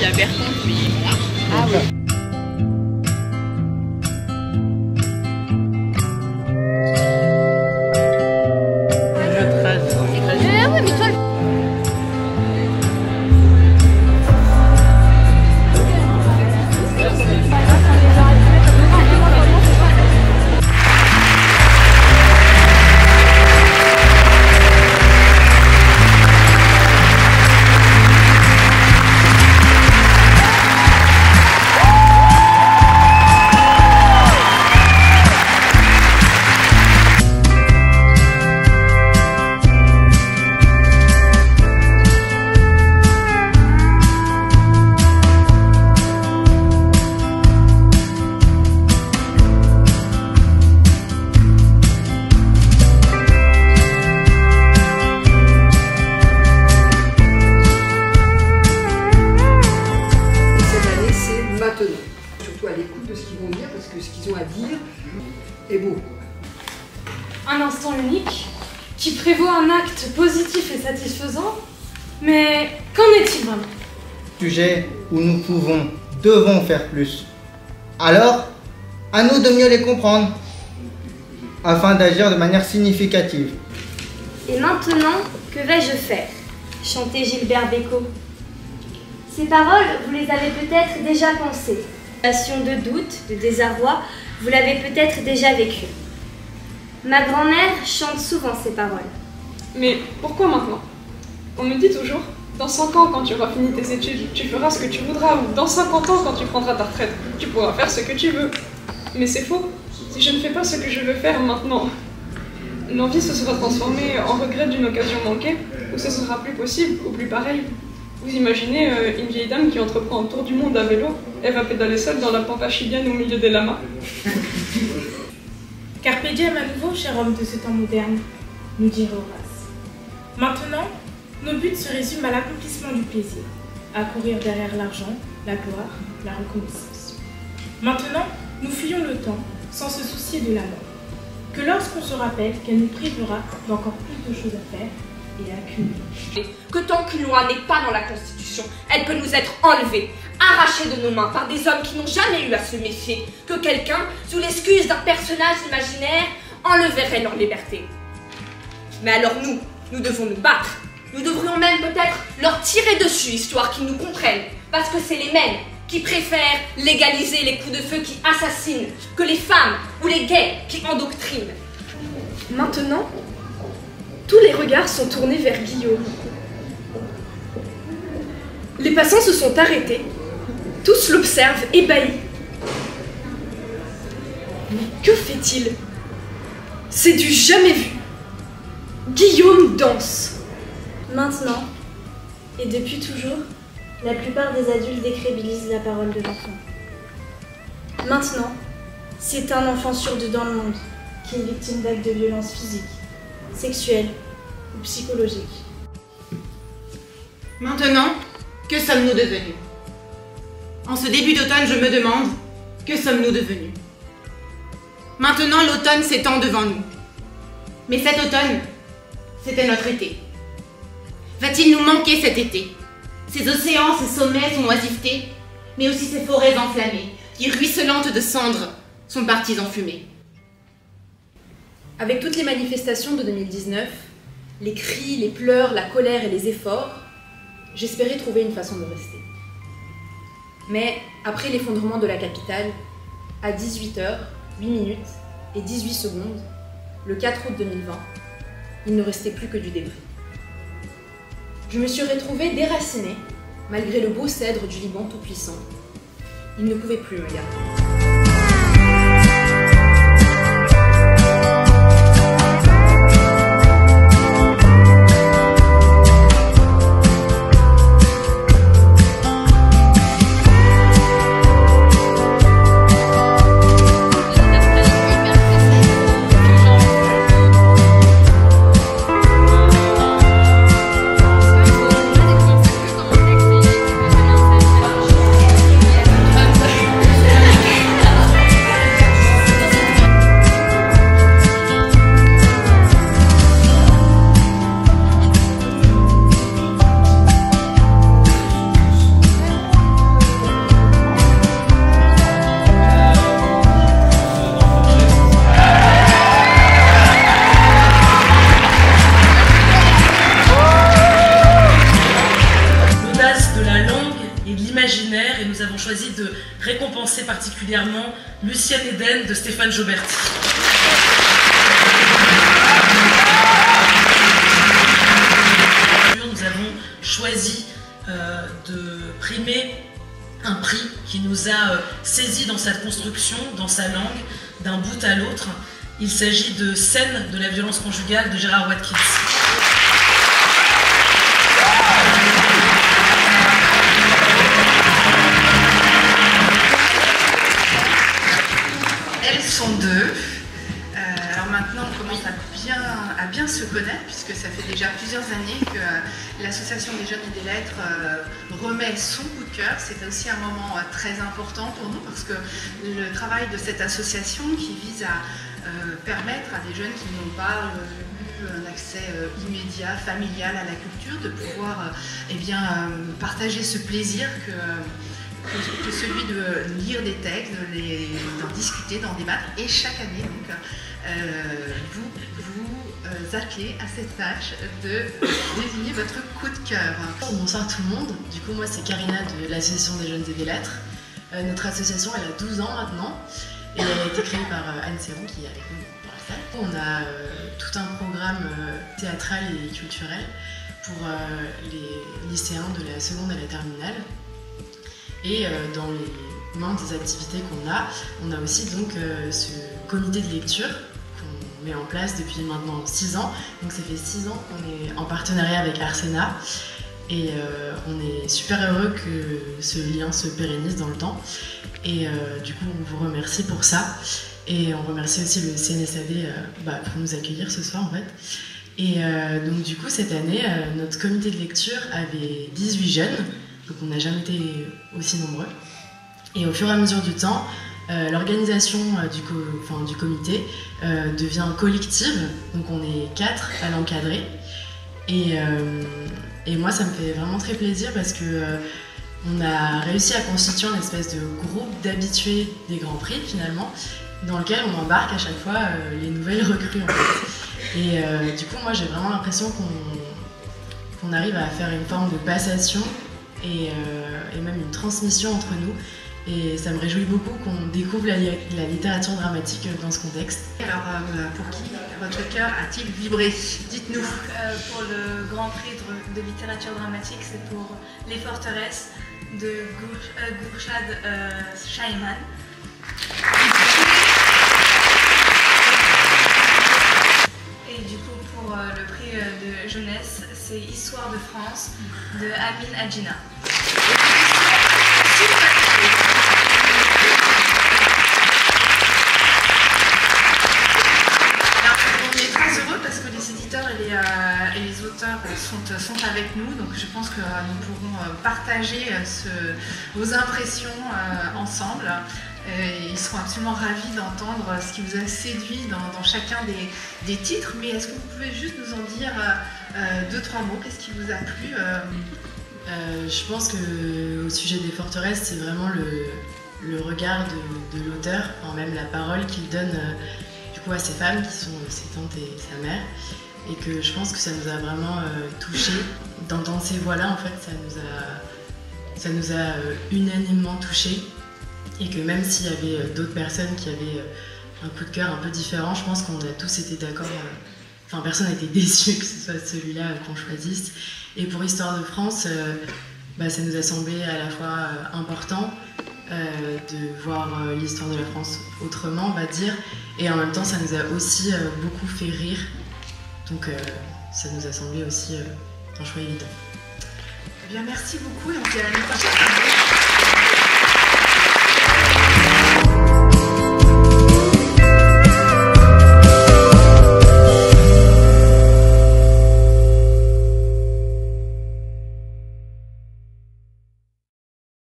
y a Bertrand, puis moi. Ah oui. Surtout à l'écoute de ce qu'ils vont dire, parce que ce qu'ils ont à dire est beau. Un instant unique, qui prévoit un acte positif et satisfaisant, mais qu'en est-il vraiment? Sujet où nous devons faire plus. Alors, à nous de mieux les comprendre, afin d'agir de manière significative. Et maintenant, que vais-je faire? Chantait Gilbert Bécaud. Ces paroles, vous les avez peut-être déjà pensées. Passion de doute, de désarroi, vous l'avez peut-être déjà vécue. Ma grand-mère chante souvent ces paroles. Mais pourquoi maintenant? On me dit toujours, dans 5 ans quand tu auras fini tes études, tu feras ce que tu voudras, ou dans 50 ans quand tu prendras ta retraite, tu pourras faire ce que tu veux. Mais c'est faux. Si je ne fais pas ce que je veux faire maintenant, l'envie se sera transformée en regret d'une occasion manquée, ou ce sera plus possible, ou plus pareil. Vous imaginez une vieille dame qui entreprend un tour du monde à vélo, elle va pédaler seule dans la pampa chilienne au milieu des lamas. Carpe diem à nouveau, cher homme de ce temps moderne, nous dirait Horace. Maintenant, nos buts se résument à l'accomplissement du plaisir, à courir derrière l'argent, la gloire, la reconnaissance. Maintenant, nous fuyons le temps sans se soucier de la mort, que lorsqu'on se rappelle qu'elle nous privera d'encore plus de choses à faire et à accumuler. Que tant qu'une loi n'est pas dans la Constitution, elle peut nous être enlevée, arrachée de nos mains par des hommes qui n'ont jamais eu à se méfier, que quelqu'un, sous l'excuse d'un personnage imaginaire, enleverait leur liberté. Mais alors nous devons nous battre. Nous devrions même peut-être leur tirer dessus, histoire qu'ils nous comprennent, parce que c'est les mêmes qui préfèrent légaliser les coups de feu qui assassinent, que les femmes ou les gays qui endoctrinent. Maintenant, tous les regards sont tournés vers Guillaume. Les passants se sont arrêtés. Tous l'observent, ébahis. Mais que fait-il? C'est du jamais vu. Guillaume danse. Maintenant, et depuis toujours, la plupart des adultes décrédibilisent la parole de l'enfant. Maintenant, c'est un enfant sur deux dans le monde qui est victime d'actes de violence physique, sexuelle ou psychologique. Maintenant, que sommes-nous devenus? En ce début d'automne, je me demande, que sommes-nous devenus? Maintenant, l'automne s'étend devant nous. Mais cet automne, c'était notre été. Va-t-il nous manquer cet été? Ces océans, ces sommets, son oisiveté, mais aussi ces forêts enflammées, qui, ruisselantes de cendres, sont parties en fumée. Avec toutes les manifestations de 2019, les cris, les pleurs, la colère et les efforts, j'espérais trouver une façon de rester. Mais après l'effondrement de la capitale, à 18h, 8 minutes et 18 secondes, le 4 août 2020, il ne restait plus que du débris. Je me suis retrouvée déracinée, malgré le beau cèdre du Liban tout-puissant. Il ne pouvait plus me garder. récompenser particulièrement Lucienne Eden de Stéphane Joberti. Nous avons choisi de primer un prix qui nous a saisis dans sa construction, dans sa langue, d'un bout à l'autre. Il s'agit de Scènes de la violence conjugale de Gérard Watkins. Elles sont deux. Alors maintenant, on commence à bien se connaître, puisque ça fait déjà plusieurs années que l'Association des Jeunes et des Lettres remet son coup de cœur. C'est aussi un moment très important pour nous, parce que le travail de cette association qui vise à permettre à des jeunes qui n'ont pas eu un accès immédiat, familial à la culture, de pouvoir partager ce plaisir que celui de lire des textes, d'en discuter, d'en débattre. Et chaque année, donc, vous attelez à cette tâche de désigner votre coup de cœur. Bonsoir tout le monde. Du coup, moi, c'est Karina de l'Association des Jeunes et des Lettres. Notre association, elle a 12 ans maintenant. Et elle a été créée par Anne Serron, qui est avec nous dans la salle. On a tout un programme théâtral et culturel pour les lycéens de la seconde à la terminale. Et dans les moindres activités qu'on a, on a aussi donc ce comité de lecture qu'on met en place depuis maintenant 6 ans. Donc ça fait 6 ans qu'on est en partenariat avec Arsena. Et on est super heureux que ce lien se pérennise dans le temps. Et du coup, on vous remercie pour ça. Et on remercie aussi le CNSAD pour nous accueillir ce soir, en fait. Et donc, du coup, cette année, notre comité de lecture avait 18 jeunes. Donc, on n'a jamais été aussi nombreux. Et au fur et à mesure du temps, l'organisation du comité devient collective. Donc, on est 4 à l'encadrer. Et moi, ça me fait vraiment très plaisir parce que on a réussi à constituer une espèce de groupe d'habitués des Grands Prix, finalement, dans lequel on embarque à chaque fois les nouvelles recrues, en fait. Et du coup, moi, j'ai vraiment l'impression qu'on arrive à faire une forme de passation et même une transmission entre nous. Et ça me réjouit beaucoup qu'on découvre la littérature dramatique dans ce contexte. Alors, pour qui votre cœur a-t-il vibré? Dites-nous. Pour le Grand Prix de littérature dramatique, c'est pour Les Forteresses de Gurshad Shaiman. Et du coup, pour le prix de jeunesse, c'est Histoire de France de Amin Adjina. On est très heureux parce que les éditeurs et les auteurs sont avec nous, donc je pense que nous pourrons partager vos impressions ensemble. Et ils seront absolument ravis d'entendre ce qui vous a séduit dans chacun des titres. Mais est-ce que vous pouvez juste nous en dire 2-3 mots? Qu'est-ce qui vous a plu? Je pense qu'au sujet des forteresses, c'est vraiment le regard de l'auteur, enfin même la parole qu'il donne du coup à ces femmes qui sont ses tantes et sa mère. Et que je pense que ça nous a vraiment touchés. D'entendre ces voix-là, en fait, ça nous a unanimement touchés. Et que même s'il y avait d'autres personnes qui avaient un coup de cœur un peu différent, je pense qu'on a tous été d'accord. Enfin, personne n'a été déçu que ce soit celui-là qu'on choisisse. Et pour Histoire de France, ça nous a semblé à la fois important de voir l'histoire de la France autrement, on va dire. Et en même temps, ça nous a aussi beaucoup fait rire. Donc ça nous a semblé aussi un choix évident. Eh bien, merci beaucoup et on se dit à l'année prochaine.